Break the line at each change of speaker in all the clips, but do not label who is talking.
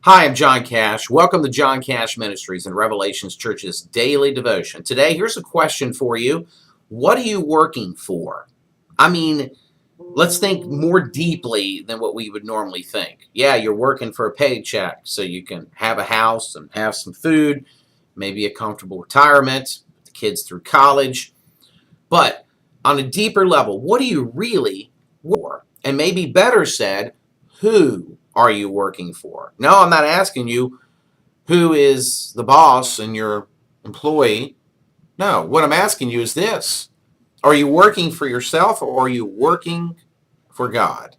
Hi, I'm John Cash. Welcome to John Cash Ministries and Revelations Church's daily devotion. Today, here's a question for you. What are you working for? I mean, let's think more deeply than what we would normally think. Yeah, you're working for a paycheck so you can have a house and have some food, maybe a comfortable retirement, the kids through college. But on a deeper level, what do you really work for? And maybe better said, who are you working for? No, I'm not asking you who is the boss and your employee. No, what I'm asking you is this. Are you working for yourself or are you working for God?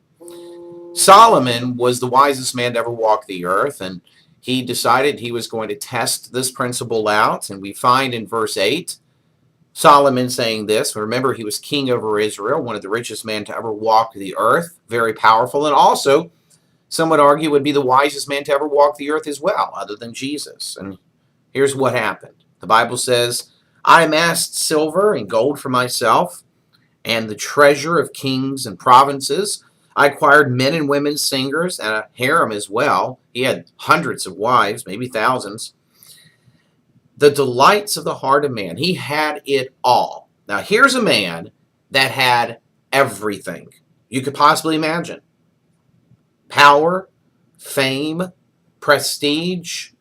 Solomon was the wisest man to ever walk the earth, and he decided he was going to test this principle out. And we find in verse 8 Solomon saying this. Remember, he was king over Israel, one of the richest men to ever walk the earth, very powerful, and also, some would argue, would be the wisest man to ever walk the earth as well, other than Jesus. And here's what happened. The Bible says, I amassed silver and gold for myself, and the treasure of kings and provinces. I acquired men and women singers, and a harem as well. He had hundreds of wives, maybe thousands. The delights of the heart of man. He had it all. Now, here's a man that had everything you could possibly imagine. Power, fame, prestige.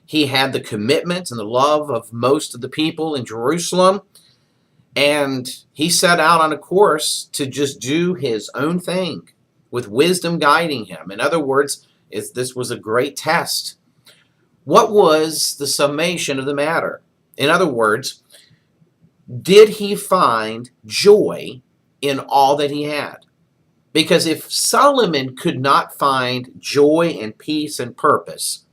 He had the commitment and the love of most of the people in Jerusalem. And he set out on a course to just do his own thing with wisdom guiding him. In other words, this was a great test. What was the summation of the matter? In other words, did he find joy in all that he had? Because if Solomon could not find joy and peace and purpose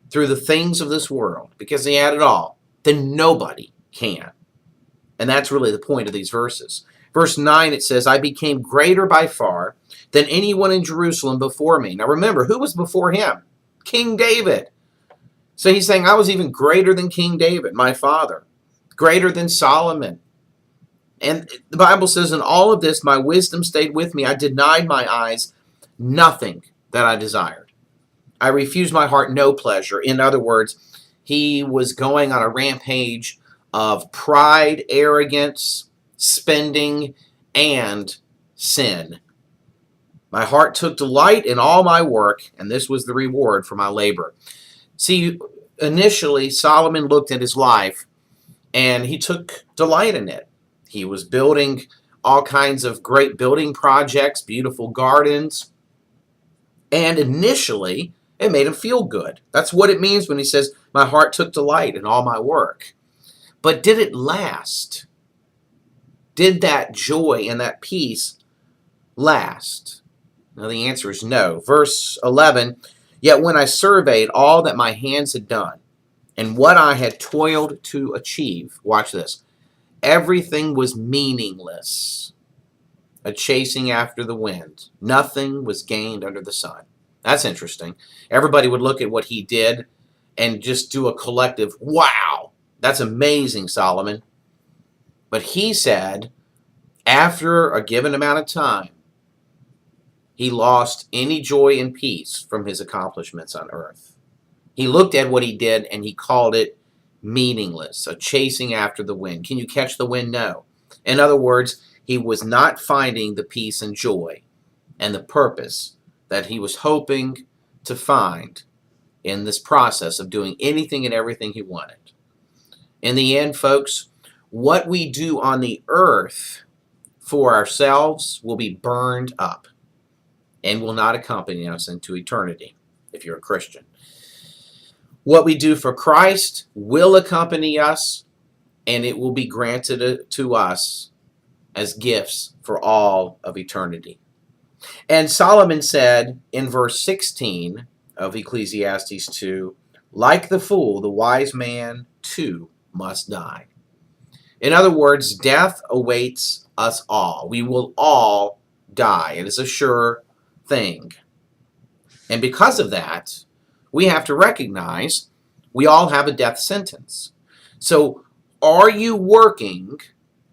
through the things of this world, because he had it all, then nobody can. And that's really the point of these verses. Verse 9, it says, I became greater by far than anyone in Jerusalem before me. Now remember, who was before him? King David. So he's saying, I was even greater than King David, my father, greater than Solomon. And the Bible says, in all of this, my wisdom stayed with me. I denied my eyes nothing that I desired. I refused my heart no pleasure. In other words, he was going on a rampage of pride, arrogance, spending, and sin. My heart took delight in all my work, and this was the reward for my labor. See, initially, Solomon looked at his life, and he took delight in it. He was building all kinds of great building projects, beautiful gardens, and initially, it made him feel good. That's what it means when he says, my heart took delight in all my work. But did it last? Did that joy and that peace last? Now, the answer is no. Verse 11, yet when I surveyed all that my hands had done and what I had toiled to achieve, watch this, everything was meaningless, a chasing after the wind. Nothing was gained under the sun. That's interesting. Everybody would look at what he did and just do a collective, wow, that's amazing, Solomon. But he said, after a given amount of time, he lost any joy and peace from his accomplishments on earth. He looked at what he did and he called it meaningless, a chasing after the wind. Can you catch the wind? No. In other words, he was not finding the peace and joy and the purpose that he was hoping to find in this process of doing anything and everything he wanted. In the end, folks, what we do on the earth for ourselves will be burned up and will not accompany us into eternity if you're a Christian. What we do for Christ will accompany us, and it will be granted to us as gifts for all of eternity. And Solomon said in verse 16 of Ecclesiastes 2, like the fool, the wise man too must die. In other words, death awaits us all. We will all die. It is a sure thing. And because of that, we have to recognize we all have a death sentence. So are you working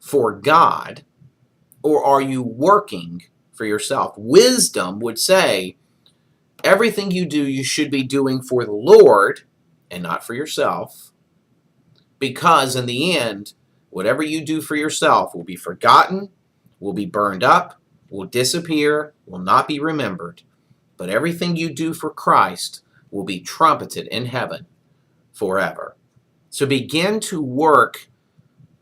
for God or are you working for yourself? Wisdom would say Everything you do, you should be doing for the Lord and not for yourself, because in the end, whatever you do for yourself will be forgotten, will be burned up, will disappear, will not be remembered. But everything you do for Christ will be trumpeted in heaven forever. So begin to work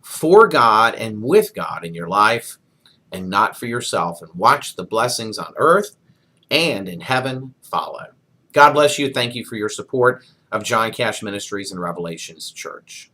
for God and with God in your life and not for yourself, and watch the blessings on earth and in heaven follow. God bless you. Thank you for your support of John Cash Ministries and Revelations Church.